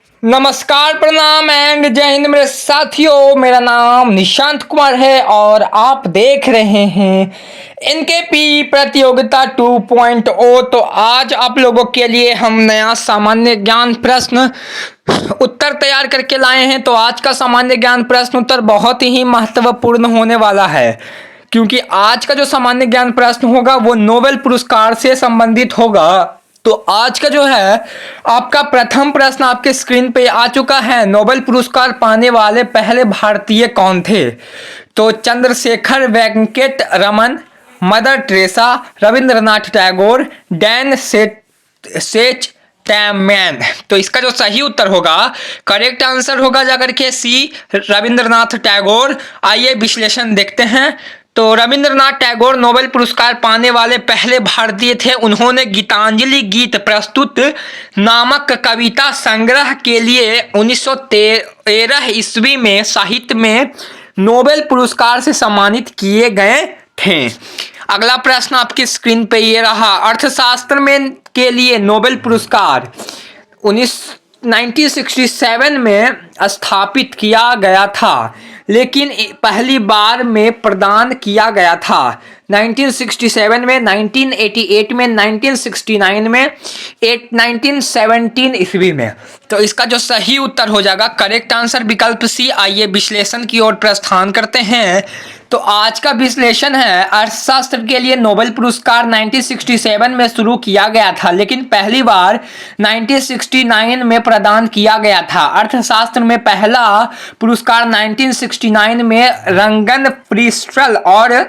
नमस्कार, प्रणाम एंड जय हिंद मेरे साथियों। मेरा नाम निशांत कुमार है और आप देख रहे हैं एनकेपी प्रतियोगिता 2.0। तो आज आप लोगों के लिए हम नया सामान्य ज्ञान प्रश्न उत्तर तैयार करके लाए हैं। तो आज का सामान्य ज्ञान प्रश्न उत्तर बहुत ही महत्वपूर्ण होने वाला है, क्योंकि आज का जो सामान्य ज्ञान प्रश्न होगा वो नोबेल पुरस्कार से संबंधित होगा। तो आज का जो है आपका प्रथम प्रश्न आपके स्क्रीन पे आ चुका है। नोबेल पुरस्कार पाने वाले पहले भारतीय कौन थे? तो Chandrashekhar Venkat Raman, Mother Teresa, Rabindranath Tagore, Dan Shechtman. तो इसका जो सही उत्तर होगा, करेक्ट आंसर होगा जाकर के सी, रविंद्रनाथ टैगोर। आइए विश्लेषण देखते हैं। तो रविंद्रनाथ टैगोर नोबेल पुरस्कार पाने वाले पहले भारतीय थे। उन्होंने गीतांजलि गीत प्रस्तुत नामक कविता संग्रह के लिए 1913 ईस्वी में साहित्य में नोबेल पुरस्कार से सम्मानित किए गए थे। अगला प्रश्न आपकी स्क्रीन पे ये रहा। अर्थशास्त्र में के लिए नोबेल पुरस्कार 1967 में स्थापित किया गया था, लेकिन पहली बार में प्रदान किया गया था 1967 में, 1988 में, 1969 में, 1917 ईस्वी में। तो इसका जो सही उत्तर हो जाएगा करेक्ट आंसर विकल्प सी। आइए विश्लेषण की ओर प्रस्थान करते हैं। तो आज का विश्लेषण है, अर्थशास्त्र के लिए नोबेल पुरस्कार 1967 में शुरू किया गया था, लेकिन पहली बार 1969 में प्रदान किया गया था। अर्थशास्त्र में पहला पुरस्कार 1969 में रंगन प्रिस्टल और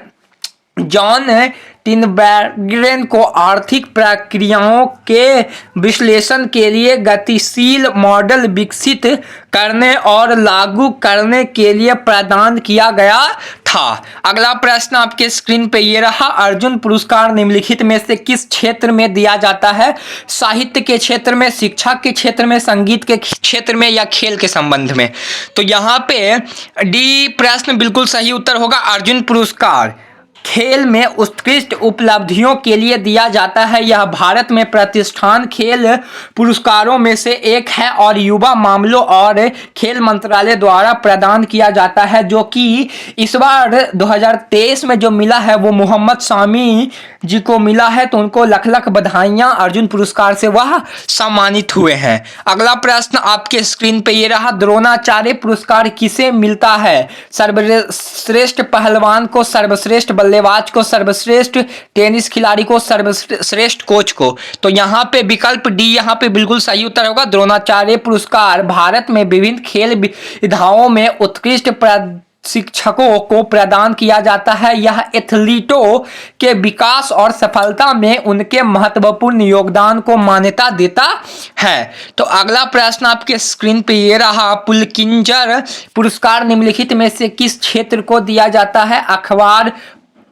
जॉन टिनबर्गेन को आर्थिक प्रक्रियाओं के विश्लेषण के लिए गतिशील मॉडल विकसित करने और लागू करने के लिए प्रदान किया गया था। अगला प्रश्न आपके स्क्रीन पे ये रहा। अर्जुन पुरस्कार निम्नलिखित में से किस क्षेत्र में दिया जाता है? साहित्य के क्षेत्र में, शिक्षा के क्षेत्र में, संगीत के क्षेत्र में या खेल के संबंध में? तो यहाँ पे डी प्रश्न बिल्कुल सही उत्तर होगा। अर्जुन पुरस्कार खेल में उत्कृष्ट उपलब्धियों के लिए दिया जाता है। यह भारत में प्रतिष्ठान खेल पुरस्कारों में से एक है और युवा मामलों और खेल मंत्रालय द्वारा प्रदान किया जाता है, जो कि इस बार 2023 में जो मिला है वो मोहम्मद शामी जी को मिला है। तो उनको लख लख बधाइयाँ, अर्जुन पुरस्कार से वह सम्मानित हुए हैं। अगला प्रश्न आपके स्क्रीन पे ये रहा। द्रोणाचार्य पुरस्कार किसे मिलता है? सर्वश्रेष्ठ पहलवान को, सर्वश्रेष्ठ बल्लेबाज को, सर्वश्रेष्ठ टेनिस खिलाड़ी को, सर्वश्रेष्ठ कोच को? तो यहाँ पे विकल्प डी यहाँ पे बिल्कुल सही उत्तर होगा। द्रोणाचार्य पुरस्कार भारत में विभिन्न खेल विधाओं में उत्कृष्ट शिक्षकों को प्रदान किया जाता है। यह एथलीटों के विकास और सफलता में उनके महत्वपूर्ण योगदान को मान्यता देता है। तो अगला प्रश्न आपके स्क्रीन पे ये रहा। पुलकिंजर पुरस्कार निम्नलिखित में से किस क्षेत्र को दिया जाता है? अखबार,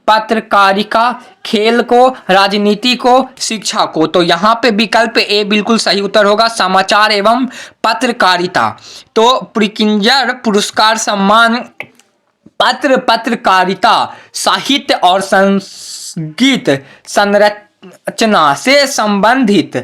पत्रकारिता, खेल को, राजनीति को, शिक्षा को? तो यहाँ पे विकल्प ए बिल्कुल सही उत्तर होगा, समाचार एवं पत्रकारिता। तो पुलकिंजर पुरस्कार सम्मान पत्रकारिता, साहित्य और संगीत संरचना से संबंधित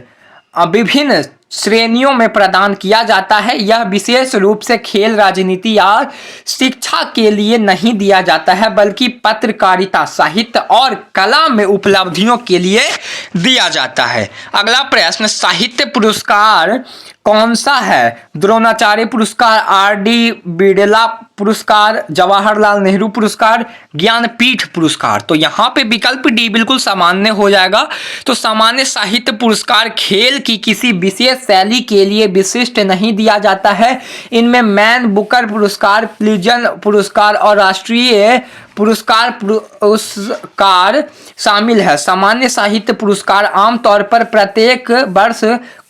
विभिन्न श्रेणियों में प्रदान किया जाता है। यह विशेष रूप से खेल, राजनीति या शिक्षा के लिए नहीं दिया जाता है, बल्कि पत्रकारिता, साहित्य और कला में उपलब्धियों के लिए दिया जाता है। अगला प्रश्न, साहित्य पुरस्कार कौन सा है? द्रोणाचार्य पुरस्कार, आर.डी. बिड़ला पुरस्कार, जवाहरलाल नेहरू पुरस्कार, ज्ञानपीठ पुरस्कार? तो यहाँ पे विकल्प डी बिल्कुल सामान्य हो जाएगा। तो सामान्य साहित्य पुरस्कार खेल की किसी विशेष शैली के लिए विशिष्ट नहीं दिया जाता है। इनमें मैन बुकर पुरस्कार, प्लिजन पुरस्कार और राष्ट्रीय पुरस्कार शामिल है। सामान्य साहित्य पुरस्कार आमतौर पर प्रत्येक वर्ष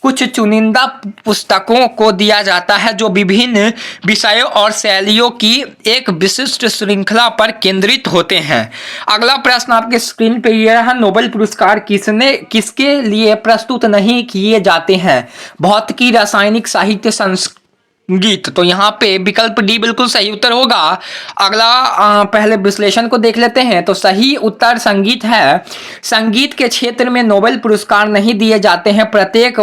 कुछ चुनिंदा पुस्तकों को दिया जाता है, जो विभिन्न विषयों और शैलियों की एक विशिष्ट श्रृंखला पर केंद्रित होते हैं। अगला प्रश्न आपके स्क्रीन पे ये रहा। नोबेल पुरस्कार किसके लिए प्रस्तुत नहीं किए जाते हैं? भौतिकी, रासायनिक, साहित्य, संगीत? तो यहाँ पे विकल्प डी बिल्कुल सही उत्तर होगा। अगला पहले विश्लेषण को देख लेते हैं। तो सही उत्तर संगीत है। संगीत के क्षेत्र में नोबेल पुरस्कार नहीं दिए जाते हैं। प्रत्येक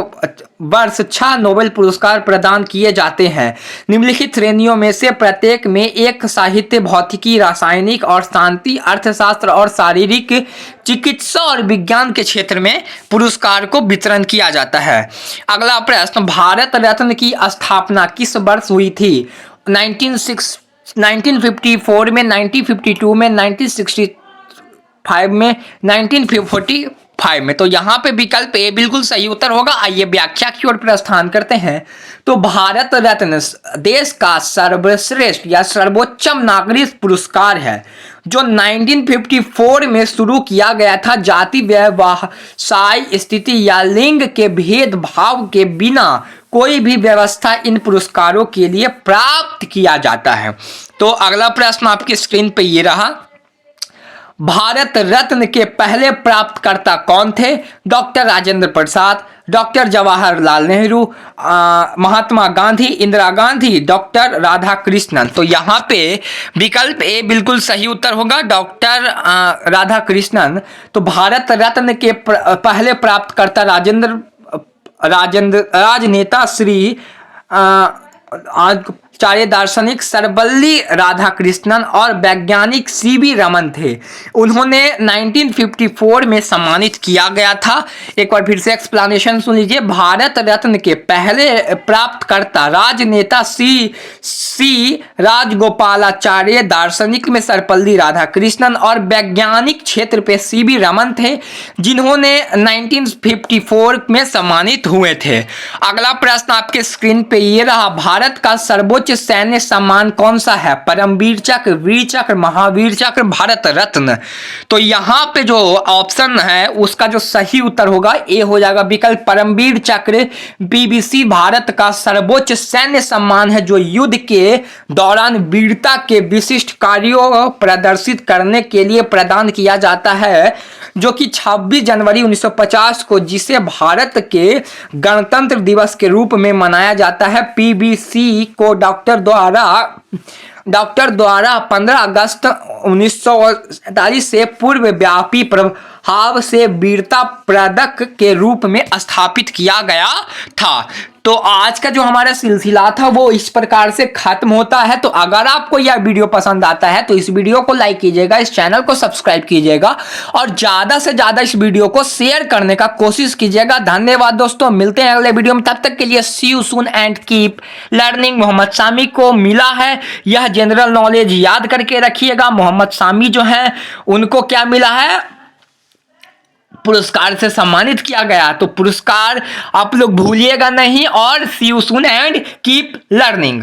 वर्ष 6 नोबेल पुरस्कार प्रदान किए जाते हैं। निम्नलिखित श्रेणियों में से प्रत्येक में एक साहित्य, भौतिकी, रासायनिक और शांति, अर्थशास्त्र और शारीरिक चिकित्सा और विज्ञान के क्षेत्र में पुरस्कार को वितरण किया जाता है। अगला प्रश्न, भारत रत्न की स्थापना किस वर्ष हुई थी? 1954 में, 1952 में, 1965 में, 1945 में। तो यहाँ पे विकल्प ए बिल्कुल सही उत्तर होगा। आइए व्याख्या की ओर प्रस्थान करते हैं। तो भारत रत्न देश का सर्वश्रेष्ठ या सर्वोच्चम नागरिक पुरस्कार है जो 1954 में शुरू किया गया था। जाति, व्यवसाय स्थिति या लिंग के भेदभाव के बिना कोई भी व्यवस्था इन पुरस्कारों के लिए प्राप्त किया जाता है। तो अगला प्रश्न आपकी स्क्रीन पे ये रहा, भारत रत्न के पहले प्राप्तकर्ता कौन थे? Doctor Rajendra Prasad, doctor Jawaharlal Nehru, Mahatma Gandhi, Indira Gandhi, doctor Radhakrishnan. तो यहाँ पे विकल्प ए बिल्कुल सही उत्तर होगा, डॉक्टर राधाकृष्णन। तो भारत रत्न के पहले प्राप्तकर्ता राजनेता श्री आचार्य दार्शनिक सर्वपल्ली राधाकृष्णन और वैज्ञानिक सीवी रमन थे। उन्होंने 1954 में सम्मानित किया गया था। एक बार फिर से एक्सप्लेनेशन सुन लीजिए। भारत रत्न के पहले प्राप्तकर्ता राजनेता सी राजगोपालाचार्य, दार्शनिक में सर्वपल्ली राधाकृष्णन और वैज्ञानिक क्षेत्र पे सीवी रमन थे, जिन्होंने 1954 में सम्मानित हुए थे। अगला प्रश्न आपके स्क्रीन पे ये रहा, भारत का सर्वोच्च सैन्य सम्मान कौन सा है? परमवीर चक्र, वीर चक्र, महावीर चक्र, भारत रत्न। तो यहाँ पे जो ऑप्शन है उसका जो सही उत्तर होगा ए हो जाएगा विकल्प परमवीर चक्र। बीबीसी भारत का सर्वोच्च सैन्य सम्मान है जो युद्ध के दौरान वीरता के विशिष्ट कार्यों प्रदर्शित करने के लिए प्रदान किया जाता है, जो कि 26 जनवरी 1950 को, जिसे भारत के गणतंत्र दिवस के रूप में मनाया जाता है। पीबीसी को डॉक्टर द्वारा 15 अगस्त 1947 से पूर्व व्यापी प्रभाव से वीरता पदक के रूप में स्थापित किया गया था। तो आज का जो हमारा सिलसिला था वो इस प्रकार से खत्म होता है। तो अगर आपको यह वीडियो पसंद आता है तो इस वीडियो को लाइक कीजिएगा, इस चैनल को सब्सक्राइब कीजिएगा और ज्यादा से ज्यादा इस वीडियो को शेयर करने का कोशिश कीजिएगा। धन्यवाद दोस्तों, मिलते हैं अगले वीडियो में। तब तक के लिए see you soon and keep learning. Mohammad Shami को मिला है यह जनरल नॉलेज, याद करके रखिएगा। मोहम्मद शामी जो है उनको क्या मिला है? पुरस्कार से सम्मानित किया गया। तो पुरस्कार आप लोग भूलिएगा नहीं और see you soon and keep learning.